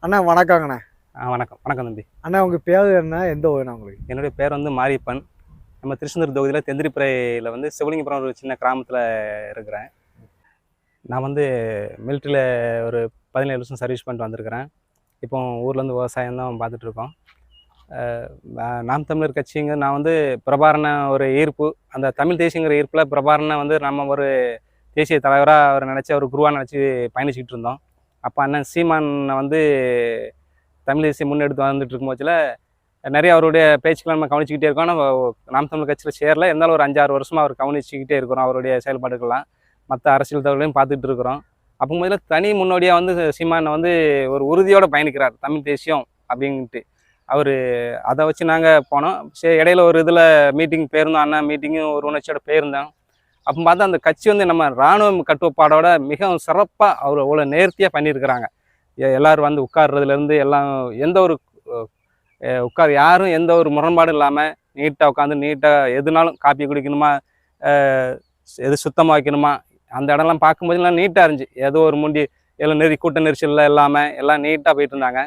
அண்ணா வணக்கங்கண்ணே. வணக்கம் வணக்கம் தம்பி. அண்ணா உங்கள் பேர் என்ன, எந்த ஊருண்ணா உங்களுக்கு? என்னுடைய பேர் வந்து மாரியப்பன். நம்ம திருச்செந்தூர் தொகுதியில் தெந்திரிப்பறையில் வந்து சிவலிங்கபுரம் ஒரு சின்ன கிராமத்தில் இருக்கிறேன். நான் வந்து மிலிட்ரியில் ஒரு 17 வருஷம் சர்வீஸ் பண்ணிட்டு வந்திருக்கிறேன். இப்போ ஊர்லேருந்து விவசாயம் தான் பார்த்துட்ருக்கோம். நாம் தமிழர் கட்சிங்க நான் வந்து பிரபாரண ஒரு ஈர்ப்பு, அந்த தமிழ் தேசியங்கிற ஈர்ப்பில் பிரபாரணை வந்து நம்ம ஒரு தேசிய தலைவராக அவர் நினச்சி அவர் குருவாக நினச்சி பயணிச்சுக்கிட்டு இருந்தோம். அப்போ அண்ணன் சீமானை வந்து தமிழ் தேசியம் முன்னெடுத்து வந்துட்டு இருக்கும் போதில் நிறைய அவருடைய பேச்சுக்களை நம்ம கவனிச்சிக்கிட்டே இருக்கோம். நம்ம நாம் தமிழ் கட்சியில் சேரல, இருந்தாலும் ஒரு 5-6 வருஷமாக அவர் கவனிச்சிக்கிட்டே இருக்கிறோம் அவருடைய செயல்பாடுகள்லாம். மற்ற அரசியல் தகவலையும் பார்த்துட்டு இருக்கிறோம். அப்போ முதல்ல தனி முன்னோடியாக வந்து சீமானை வந்து ஒரு உறுதியோடு பயணிக்கிறார் தமிழ் தேசியம் அப்படின்ட்டு. அவர் அதை வச்சு நாங்கள் போனோம். சரி, இடையில ஒரு இதில் மீட்டிங் போயிருந்தோம், அண்ணா மீட்டிங்கும் ஒரு உணர்ச்சியோட போயிருந்தோம். அப்போ பார்த்தா அந்த கட்சி வந்து நம்ம இராணுவ கட்டுப்பாடோட மிகவும் சிறப்பாக அவர் அவ்வளோ நேர்த்தியாக பண்ணியிருக்கிறாங்க. எல்லோரும் வந்து உட்கார்றதுலேருந்து எல்லாம் எந்த ஒரு யாரும் எந்த ஒரு முரண்பாடும் இல்லாமல் நீட்டாக உட்காந்து நீட்டாக எதுனாலும் காப்பி குடிக்கணுமா, எது சுத்தமாக வைக்கணுமா, அந்த இடம்லாம் பார்க்கும்போது எல்லாம் நீட்டாக இருந்துச்சு. ஏதோ ஒரு முண்டி எல்லாம் கூட்ட நெரிசலில் இல்லாமல் எல்லாம் நீட்டாக போயிட்டு இருந்தாங்க.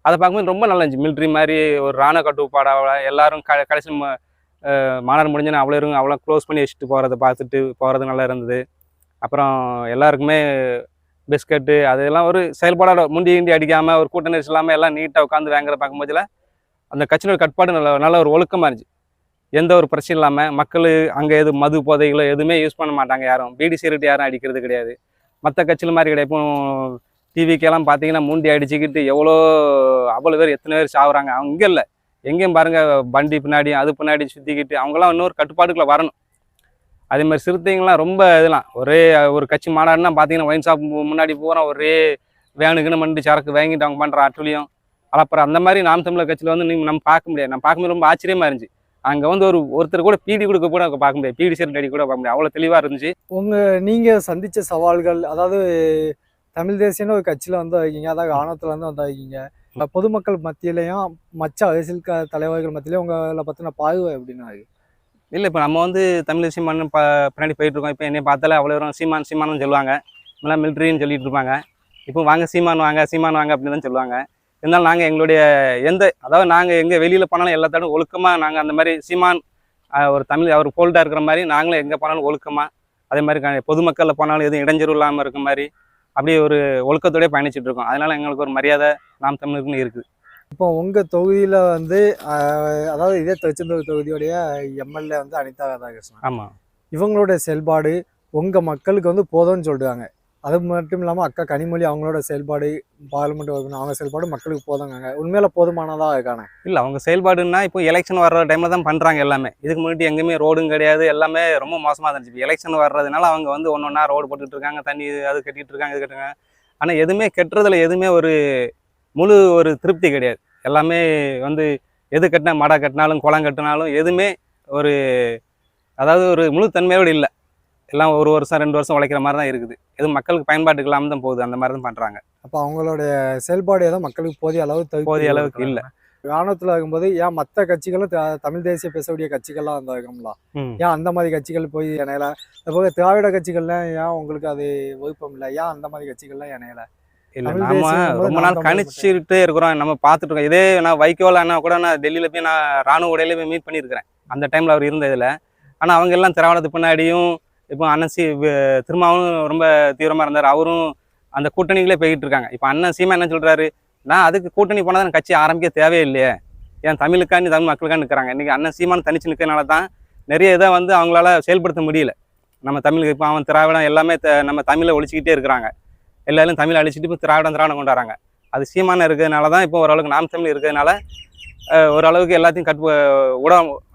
அதை பார்க்கும்போது ரொம்ப நல்லா இருந்துச்சு. மிலிட்ரி மாதிரி ஒரு இராணுவ கட்டுப்பாடாக எல்லாரும் கடைசி மாநாடு முடிஞ்சோன்னா அவ்வளோ க்ளோஸ் பண்ணி வச்சுட்டு போகிறத பார்த்துட்டு போகிறது நல்லா இருந்தது. அப்புறம் எல்லாருக்குமே பிஸ்கட்டு அதெல்லாம் ஒரு செயல்பாடோட முண்டி கிண்டி அடிக்காமல் ஒரு கூட்ட நெரிசல் இல்லாமல் எல்லாம் நீட்டாக உட்காந்து வாங்குற பார்க்கும்போதில் அந்த கட்சியோட கட்டுப்பாடு நல்ல ஒரு ஒழுக்கமாக இருந்துச்சு. எந்த ஒரு பிரச்சனையும் இல்லாமல் மக்கள் அங்கே எது மது போதைகளோ எதுவுமே யூஸ் பண்ண மாட்டாங்க. யாரும் பீடி சிகரெட் யாரும் அடிக்கிறது கிடையாது. மற்ற கட்சியில் மாதிரி கிடையாது. இப்போ டிவிக்கெல்லாம் பார்த்தீங்கன்னா முண்டி அடிச்சுக்கிட்டு அவ்வளோ பேர் எத்தனை பேர் சாகுறாங்க. அவங்க இங்கே இல்லை, எங்கேயும் பாருங்கள் வண்டி பின்னாடி அது பின்னாடி சுற்றிக்கிட்டு அவங்களாம் இன்னொரு கட்டுப்பாடுக்குள்ளே வரணும். அதே மாதிரி சிறுத்தைங்களாம் ரொம்ப இதெல்லாம் ஒரு கட்சி மாநாடுனா பார்த்தீங்கன்னா ஒயின் ஷாப் முன்னாடி பூரா ஒரே வேணுக்குன்னு மண்டி சரக்கு வாங்கிட்டு அவங்க பண்ணுற அட்டுலியும் அப்புறம் அந்த மாதிரி நாம் தமிழர் கட்சியில் வந்து நம்ம பார்க்க முடியாது. நம்ம பார்க்கும்போது ரொம்ப ஆச்சரியமாக இருந்துச்சு. அங்கே வந்து ஒருத்தர் கூட பீடி கொடுக்க கூட பார்க்க முடியாது, பீடி சிகரெட் அடி கூட பார்க்க முடியாது, அவ்வளோ தெளிவாக இருந்துச்சு. நீங்கள் சந்தித்த சவால்கள், அதாவது தமிழ் தேசியம்னு ஒரு கட்சியில் வந்து வைக்கிங்க, அதாவது ஆணவத்துலேருந்து வந்து வைக்கிங்க, பொதுமக்கள் மத்தியிலையும் மற்ற அரசியல் தலைவர்கள் மத்தியிலையும் உங்களை பற்றின பாய்வு எப்படின்னா? இல்லை, இப்போ நம்ம வந்து தமிழ் தேசியம் பின்னாடி போயிட்டுருக்கோம். இப்போ என்னை பார்த்தாலே அவ்வளோ வரும் சீமானு சொல்லுவாங்க, இல்லைனா மிலிட்ரின்னு சொல்லிட்டு இருப்பாங்க. இப்போ வாங்க சீமான் வாங்க அப்படின்னு தான் சொல்லுவாங்க. இருந்தாலும் நாங்கள் எங்களுடைய அதாவது நாங்கள் எங்கே வெளியில் போனாலும் எல்லாத்தோடும் ஒழுக்கமாக நாங்கள் அந்த மாதிரி சீமான் ஒரு தமிழ் அவர் போல்டாக இருக்கிற மாதிரி நாங்களும் எங்கே போனாலும் ஒழுக்கமாக, அதே மாதிரி பொதுமக்களில் போனாலும் எதுவும் இடைஞ்சல் இல்லாமல் இருக்க மாதிரி அப்படியே ஒரு ஒழுக்கத்தோடய பயணிச்சுட்டு இருக்கோம். அதனால் எங்களுக்கு ஒரு மரியாதை நாம் தமிழருக்குன்னு இருக்குது. இப்போ உங்கள் தொகுதியில் வந்து அதாவது இதே திருச்செந்தூர் தொகுதியோடைய எம்எல்ஏ வந்து அனிதா ராதாகிருஷ்ணன். ஆமாம், இவங்களுடைய செயல்பாடு உங்கள் மக்களுக்கு வந்து போதும்னு சொல்கிறாங்க. அது மட்டும் இல்லாமல் அக்கா கனிமொழி அவங்களோட செயல்பாடு, பார்லிமெண்ட் அவங்க செயல்பாடு மக்களுக்கு போதுங்க. உண்மையில போதுமானதாக இருக்கானே? இல்லை, அவங்க செயல்பாடுன்னா இப்போ எலெக்ஷன் வர்ற டைமில் தான் பண்ணுறாங்க எல்லாமே. இதுக்கு முன்னாடி எங்கேயுமே ரோடும் கிடையாது, எல்லாமே ரொம்ப மோசமாக இருந்துச்சு. இப்போ எலெக்ஷன் வர்றதுனால அவங்க வந்து ஒன்றா ரோடு போட்டுட்டு இருக்காங்க, தண்ணி அது கட்டிகிட்டு இருக்காங்க, இது கட்டுறாங்க. ஆனால் எதுவுமே கட்டுறதுல எதுவுமே ஒரு முழு ஒரு திருப்தி கிடையாது. எல்லாமே வந்து எது கட்டினா மடை கட்டினாலும் குளம் கட்டினாலும் எதுவுமே ஒரு அதாவது ஒரு முழு தன்மையோடு இல்லை. எல்லாம் ஒரு வருஷம் 2 வருஷம் உழைக்கிற மாதிரி தான் இருக்குது. எதுவும் மக்களுக்கு பயன்பாட்டுக்கு இல்லாமல் தான் போகுது, அந்த மாதிரி தான் பண்ணுறாங்க. அப்போ அவங்களுடைய செயல்பாடு ஏதோ மக்களுக்கு போதிய அளவுக்கு இல்லை. கிராமத்தில் இருக்கும்போது ஏன் மற்ற கட்சிகளும் தமிழ் தேசிய பேசக்கூடிய கட்சிகள்லாம் அந்த இருக்கும்ல, ஏன் அந்த மாதிரி கட்சிகள் போய் இணையல? அதுபோக திராவிட கட்சிகள்லாம் ஏன் உங்களுக்கு அது விருப்பம் இல்லை? ஏன் அந்த மாதிரி கட்சிகள்லாம் இணையல? இல்லை, நம்ம ரொம்ப நாள் கணிச்சுக்கிட்டே இருக்கிறோம், நம்ம பார்த்துட்டு இருக்கோம். இதே நான் வைக்கோலன்னா கூட நான் டெல்லியில் போய் நான் ராணுவ உடையில போய் மீட் பண்ணியிருக்கிறேன் அந்த டைமில் அவர் இருந்ததில். ஆனால் அவங்க எல்லாம் திராவிடத்துக்கு பின்னாடியும் இப்போ அண்ணன் திருமாவும் ரொம்ப தீவிரமாக இருந்தார். அவரும் அந்த கூட்டணிகளே போய்கிட்டு இருக்காங்க. இப்போ அண்ணன் சீமா என்ன சொல்கிறாரு, நான் அதுக்கு கூட்டணி போனால் தான் கட்சி ஆரம்பிக்க தேவையில்லையே, ஏன் தமிழுக்காண்டி தமிழ் மக்களுக்காக நிற்கிறாங்க. இன்றைக்கி அண்ணன் சீமானு தனிச்சு நிற்கிறனால தான் நிறைய இதை வந்து அவங்களால செயல்படுத்த முடியல. நம்ம தமிழுக்கு இப்போ அவன் திராவிடம் எல்லாமே நம்ம தமிழை ஒழிச்சிக்கிட்டே இருக்கிறாங்க. எல்லாரும் தமிழ் அழிச்சிட்டு இப்போ திராவிடம் கொண்டு வராங்க. அது சீமான இருக்கிறதுனால தான் இப்போ ஓரளவுக்கு நாம் தமிழ் இருக்கிறதுனால ஓரளவுக்கு எல்லாத்தையும்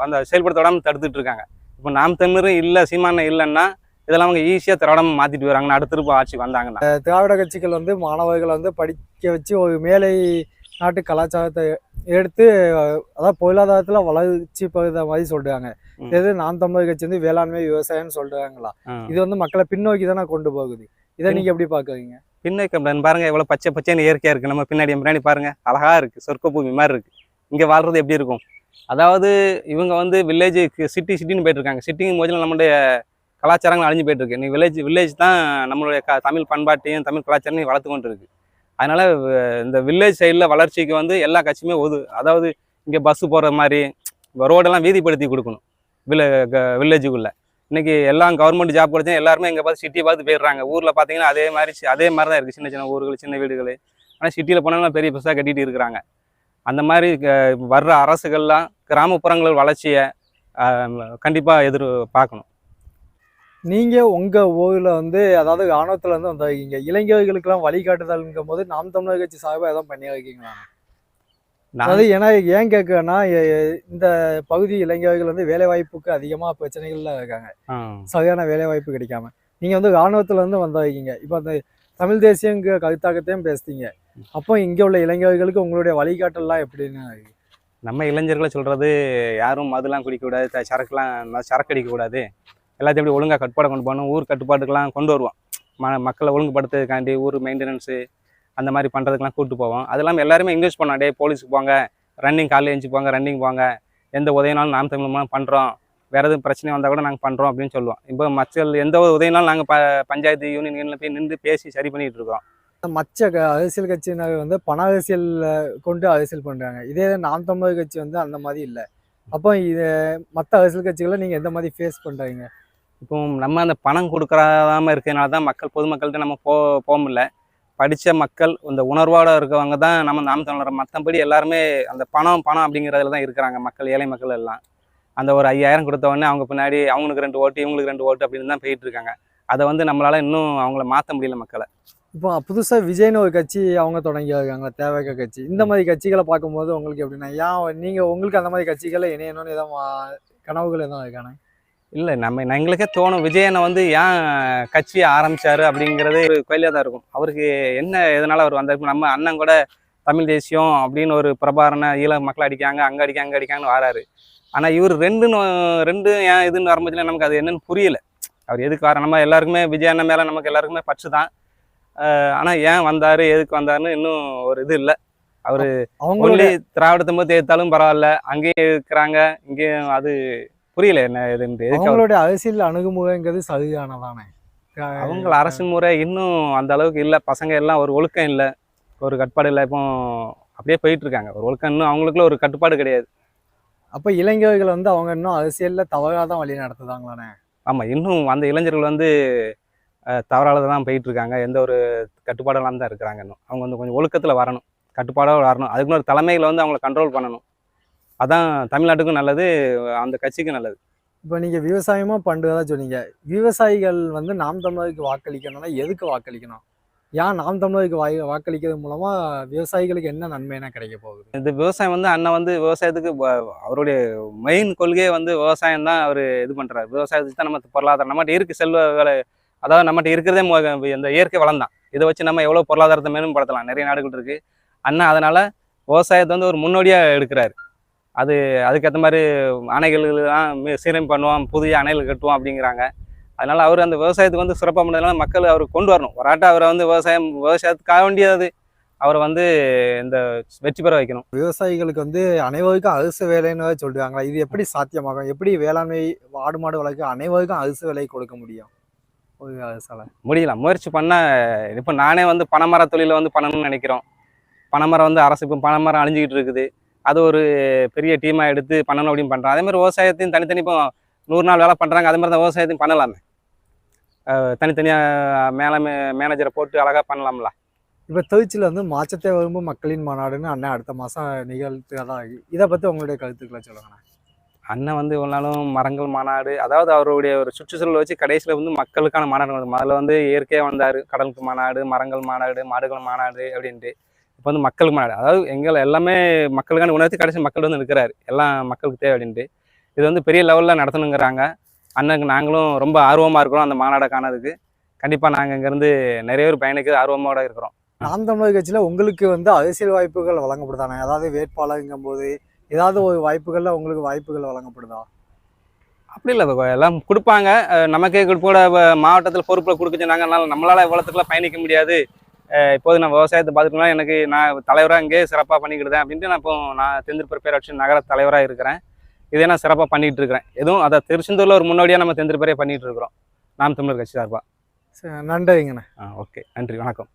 அந்த செயல்படுத்த விடாமல் தடுத்துட்டு இருக்காங்க. இப்போ நாம் தமிழரும் இல்லை சீமான இல்லைன்னா இதெல்லாம் அவங்க ஈஸியாக திராவிடம் மாற்றிட்டு வராங்கன்னு அடுத்திருப்பு ஆட்சி வந்தாங்கன்னா. திராவிட கட்சிகள் வந்து மாணவர்களை வந்து படிக்க வச்சு ஒரு மேலை நாட்டு கலாச்சாரத்தை எடுத்து அதாவது பொருளாதாரத்தில் வளர்ச்சி பகுத மாதிரி சொல்கிறாங்க. இது நாம் தமிழர் கட்சி வந்து வேளாண்மை விவசாயம்னு சொல்கிறாங்களா? இது வந்து மக்களை பின்னோக்கி தானே கொண்டு போகுது. இதை நீங்கள் எப்படி பார்க்குறீங்க? பின்னோக்கி பாருங்க, எவ்வளோ பச்சை பச்சைன்னு இயற்கையாக இருக்குது. நம்ம பின்னாடி பாருங்கள், அழகாக இருக்குது, சொர்க்க பூமி மாதிரி இருக்குது. இங்கே வாழ்றது எப்படி இருக்கும்? அதாவது இவங்க வந்து சிட்டின்னு போயிட்டு இருக்காங்க. சிட்டிங்கும் போது நம்மளுடைய கலாச்சாரங்கள் அழிஞ்சு போயிட்டு இருக்கு. நீ வில்லேஜ் தான் நம்மளுடைய தமிழ் பண்பாட்டையும் தமிழ் கலாச்சாரத்தையும் வளர்த்து கொண்டு இருக்கு. அதனால இந்த வில்லேஜ் சைடில் வளர்ச்சிக்கு வந்து எல்லா கட்சியுமே அதாவது இங்கே பஸ்ஸு போகிற மாதிரி ரோடெல்லாம் வீதிப்படுத்தி கொடுக்கணும் வில்லேஜுக்குள்ளே. இன்றைக்கி எல்லாம் கவர்மெண்ட் ஜாப் கிடைச்சா எல்லாருமே இங்கே பார்த்து சிட்டியை பார்த்து போயிடுறாங்க. ஊரில் பார்த்தீங்கன்னா அதே மாதிரி தான் இருக்குது, சின்ன சின்ன ஊர்கள் சின்ன வீடுகள். ஆனால் சிட்டியில் போனாலும் பெரிய பெருசாக கட்டிகிட்டு இருக்கிறாங்க. அந்த மாதிரி வர்ற அரசுகள்லாம் கிராமப்புறங்கள் வளர்ச்சியை கண்டிப்பாக பார்க்கணும். நீங்கள் உங்கள் ஊரில் வந்து அதாவது ஆணவத்துலேருந்து வந்து இங்கே இளைஞர்களுக்கெல்லாம் வழிகாட்டுதல்ங்கும் போது நாம் தமிழர் கட்சி சார்பாக எதாவது பண்ணி வைக்கிங்களா? அதாவது ஏன்னா ஏன் கேட்குன்னா இந்த பகுதி இளைஞர்கள் வந்து வேலை வாய்ப்புக்கு அதிகமாக பிரச்சனைகள்ல இருக்காங்க, சரியான வேலை வாய்ப்பு கிடைக்காம. நீங்கள் வந்து இராணுவத்துல இருந்து வந்திருக்கீங்க, இப்போ அந்த தமிழ் தேசியங்கிற கருத்தாக்கத்தையும் பேசுறீங்க. அப்போ இங்கே உள்ள இளைஞர்களுக்கு உங்களுடைய வழிகாட்டல்லாம் எப்படின்னு? நம்ம இளைஞர்களை சொல்கிறது யாரும் மதுலாம் குடிக்கக்கூடாது, சரக்கு அடிக்கக்கூடாது, எல்லாத்தையும் எப்படி ஒழுங்காக கட்டுப்பாடை கொண்டு போகணும், ஊர் கட்டுப்பாட்டுக்கெல்லாம் கொண்டு வருவோம். மக்களை ஒழுங்குபடுத்துறதுக்காண்டி ஊர் மெயின்டெனன்ஸு அந்த மாதிரி பண்ணுறதுக்கெலாம் கூப்பிட்டு போவோம். அது இல்லாமல் எல்லாருமே என்கரேஜ் பண்ணோம். டே போலீஸுக்கு போங்க, ரன்னிங் காலையில் எழுந்து போங்க, ரன்னிங் போங்க, எந்த உதவினாலும் நாம் தமிழ் பண்ணுறோம், வேறு எதுவும் பிரச்சனை வந்தால் கூட நாங்கள் பண்ணுறோம் அப்படின்னு சொல்லுவோம். இப்போ மக்கள் எந்த ஒரு உதவினாலும் நாங்கள் பஞ்சாயத்து யூனியனில் போய் நின்று பேசி சரி பண்ணிகிட்டு இருக்கோம். மற்ற அரசியல் கட்சியினர் வந்து பண அரசியல் கொண்டு அரசியல் பண்ணுறாங்க. இதே நாம் தமிழர் கட்சி வந்து அந்த மாதிரி இல்லை. அப்போ இது மற்ற அரசியல் கட்சிகளை நீங்கள் எந்த மாதிரி ஃபேஸ் பண்ணுறீங்க? இப்போ நம்ம அந்த பணம் கொடுக்குறாம இருக்கிறதுனால தான் பொதுமக்கள்கிட்ட நம்ம போக முடியல. படித்த மக்கள் இந்த உணர்வோடு இருக்கவங்க தான் நம்ம நாம் தமிழர். மற்றபடி எல்லாருமே அந்த பணம் அப்படிங்கிறதுல தான் இருக்கிறாங்க மக்கள், ஏழை மக்கள் எல்லாம். அந்த ஒரு 5000 கொடுத்த உடனே அவங்க பின்னாடி அவங்களுக்கு 2 ஓட்டு இவங்களுக்கு 2 ஓட்டு அப்படின்னு தான் போயிட்டு இருக்காங்க. அதை வந்து நம்மளால் இன்னும் அவங்கள மாற்ற முடியல மக்களை. இப்போ புதுசாக விஜய்னு ஒரு கட்சி அவங்க தொடங்கி இருக்காங்க, தேவைக்க கட்சி. இந்த மாதிரி கட்சிகளை பார்க்கும்போது உங்களுக்கு எப்படின்னா, நீங்கள் உங்களுக்கு அந்த மாதிரி கட்சிகளை இணையணும்னு எதாவது கனவுகள் எதுவும் இருக்கானே? இல்லை, எங்களுக்கே தோணும் விஜயனை வந்து ஏன் கட்சியை ஆரம்பித்தார் அப்படிங்கிறது ஒரு கேள்வியாக தான் இருக்கும். அவருக்கு என்ன எதனால் அவர் வந்தார்? நம்ம அண்ணன் கூட தமிழ் தேசியம் அப்படின்னு ஒரு பிரபாரண ஈழ மக்கள் அடிக்காங்க, அங்கே அடிக்காங்கன்னு வராரு. ஆனால் இவர் ரெண்டு ஏன் இதுன்னு வரும்போதுல நமக்கு அது என்னன்னு புரியல. அவர் எதுக்கு வர, நம்ம எல்லாருக்குமே விஜய் அண்ணன் மேலே நமக்கு எல்லாருக்குமே பற்று தான். ஆனால் ஏன் வந்தார், எதுக்கு வந்தாருன்னு இன்னும் ஒரு இது இல்லை. அவர் அவங்களே திராவிடத்தை போது தேர்த்தாலும் பரவாயில்ல, அங்கேயும் இருக்கிறாங்க, இங்கேயும் அது புரியல என்ன இதுன்ட்டு. அவங்களுடைய அரசியல் அணுகுமுறைங்கிறது சரியானதானே? அவங்கள அரசு முறை இன்னும் அந்த அளவுக்கு இல்லை. பசங்க எல்லாம் ஒரு ஒழுக்கம் இல்லை, ஒரு கட்டுப்பாடு இல்லை. இப்போ அப்படியே போயிட்டு இருக்காங்க. ஒரு ஒழுக்கம் இன்னும் அவங்களுக்குள்ள ஒரு கட்டுப்பாடு கிடையாது. அப்போ இளைஞர்கள் வந்து அவங்க இன்னும் அரசியலில் தவறாக தான் வழி நடத்துதாங்களானே? ஆமாம், இன்னும் அந்த இளைஞர்கள் வந்து தவறாக தான் போயிட்டு இருக்காங்க. எந்த ஒரு கட்டுப்பாடெல்லாம் தான் இருக்கிறாங்க. இன்னும் அவங்க வந்து கொஞ்சம் ஒழுக்கத்தில் வரணும், கட்டுப்பாடாக வரணும். அதுக்குன்னு ஒரு தலைமைகளை வந்து அவங்கள கண்ட்ரோல் பண்ணணும். அதான் தமிழ்நாட்டுக்கும் நல்லது, அந்த கட்சிக்கும் நல்லது. இப்போ நீங்கள் விவசாயமாக பண்ணுறதா சொன்னீங்க. விவசாயிகள் வந்து நாம் தமிழருக்கு வாக்களிக்கணும்னா எதுக்கு வாக்களிக்கணும்? ஏன் நாம் தமிழருக்கு வாக்களிக்கிறது மூலமாக விவசாயிகளுக்கு என்ன நன்மைனா கிடைக்க போகுது? இந்த விவசாயம் வந்து அண்ணன் வந்து விவசாயத்துக்கு அவருடைய மெயின் கொள்கையே வந்து விவசாயம் தான். அவர் இது பண்ணுறாரு. விவசாயத்துக்கு தான் நம்ம பொருளாதாரம், நம்மகிட்ட இருக்குது செல்வ வேலை, அதாவது நம்மகிட்ட இருக்கிறதே இந்த இயற்கை வளம் தான். இதை வச்சு நம்ம எவ்வளோ பொருளாதாரத்தை மேம்படுத்தலாம். நிறைய நாடுகள் இருக்குது. அண்ணன் அதனால் விவசாயத்தை வந்து ஒரு முன்னோடியாக எடுக்கிறாரு. அதுக்கேற்ற மாதிரி அணைகள்லாம் சீரமைப்பு பண்ணுவோம், புதிய அணைகள் கட்டுவோம் அப்படிங்கிறாங்க. அதனால் அவர் அந்த விவசாயத்துக்கு வந்து சிறப்பாக பண்ணதுனால மக்கள் அவர் கொண்டு வரணும். வராட்டா அவரை வந்து விவசாயத்துக்காக வேண்டியது அவரை வந்து இந்த வெற்றி பெற வைக்கணும். விவசாயிகளுக்கு வந்து அனைவருக்கும் அரசு வேலைன்னு சொல்றாங்களா? இது எப்படி சாத்தியமாகும்? எப்படி வேளாண்மை ஆடு மாடு வளர்க்க அனைவருக்கும் அரசு வேலை கொடுக்க முடியும்? ஒரு அரசால முடியலாம், முயற்சி பண்ணால். இப்போ நானே வந்து பனைமர தொழிலை வந்து பண்ணணும்னு நினைக்கிறோம். பனைமரம் வந்து அரசு இப்போ பனைமரம் அழிஞ்சிக்கிட்டு இருக்குது. அது ஒரு பெரிய டீமாக எடுத்து பண்ணணும் அப்படின்னு பண்ணுறாங்க. அதேமாதிரி விவசாயத்தையும் தனித்தனி இப்போ 100 நாள் வேலை பண்ணுறாங்க. அதே மாதிரி தான் விவசாயத்தையும் பண்ணலாமே. தனித்தனியாக மேனேஜரை போட்டு அழகாக பண்ணலாம்ல. இப்போ திருச்சியில் வந்து மாற்றத்தை விரும்பும் மக்களின் மாநாடுன்னு அண்ணன் அடுத்த மாதம் நிகழ்த்துதான். இதை பற்றி உங்களுடைய கருத்துக்களை சொல்லுங்கண்ணா. அண்ணன் வந்து இவ்வளோ நாளும் மரங்கள் மாநாடு, அதாவது அவருடைய ஒரு சுற்றுச்சூழல் வச்சு கடைசியில் வந்து மக்களுக்கான மாநாடு வந்து முதல்ல வந்து இயற்கையாக வந்தார். கடலுக்கு மாநாடு, மரங்கள் மாநாடு, மாடுகள் மாநாடு அப்படின்ட்டு. இப்போ வந்து மக்களுக்கு மாநாடு, அதாவது எல்லாமே மக்களுக்கான உணர்த்தி கடைசி மக்கள் வந்து இருக்கிறாரு. எல்லாம் மக்களுக்கு தேவை அப்படின்ட்டு. இது வந்து பெரிய லெவலில் நடத்தணுங்கிறாங்க. அண்ணனுக்கு நாங்களும் ரொம்ப ஆர்வமாக இருக்கிறோம் அந்த மாநாடை காணதுக்கு. கண்டிப்பாக நாங்கள் இங்கேருந்து நிறைய பேர் பயணிக்க ஆர்வமோடு இருக்கிறோம். நாம் தமிழர் கட்சியில் உங்களுக்கு வந்து அரசியல் வாய்ப்புகள் வழங்கப்படுதானே? அதாவது வேட்பாளருங்கும் போது ஏதாவது ஒரு வாய்ப்புகளில் உங்களுக்கு வாய்ப்புகள் வழங்கப்படுதா? அப்படி இல்லை, எல்லாம் கொடுப்பாங்க. நமக்கே கூட மாவட்டத்தில் பொறுப்பில் கொடுக்க சொன்னாங்க. அதனால் நம்மளால் இவ்வளோத்துக்குலாம் பயணிக்க முடியாது. இப்போது நான் விவசாயத்தை பார்த்துக்கலாம், நான் தலைவராக இங்கே சிறப்பாக பண்ணிக்கிட்டேன் அப்படின்ட்டு நான் தெந்திருப்பர் பேராட்சி நகர தலைவராக இருக்கிறேன். இதே நான் சிறப்பாக பண்ணிகிட்டு இருக்கிறேன். எதுவும் அதை திருச்செந்தூரில் ஒரு முன்னோடியாக நம்ம தெந்திருப்பரே பண்ணிகிட்டு இருக்கிறோம் நாம் தமிழர் கட்சி சார்பாக. நன்றிங்கண்ணா. ஓகே, நன்றி, வணக்கம்.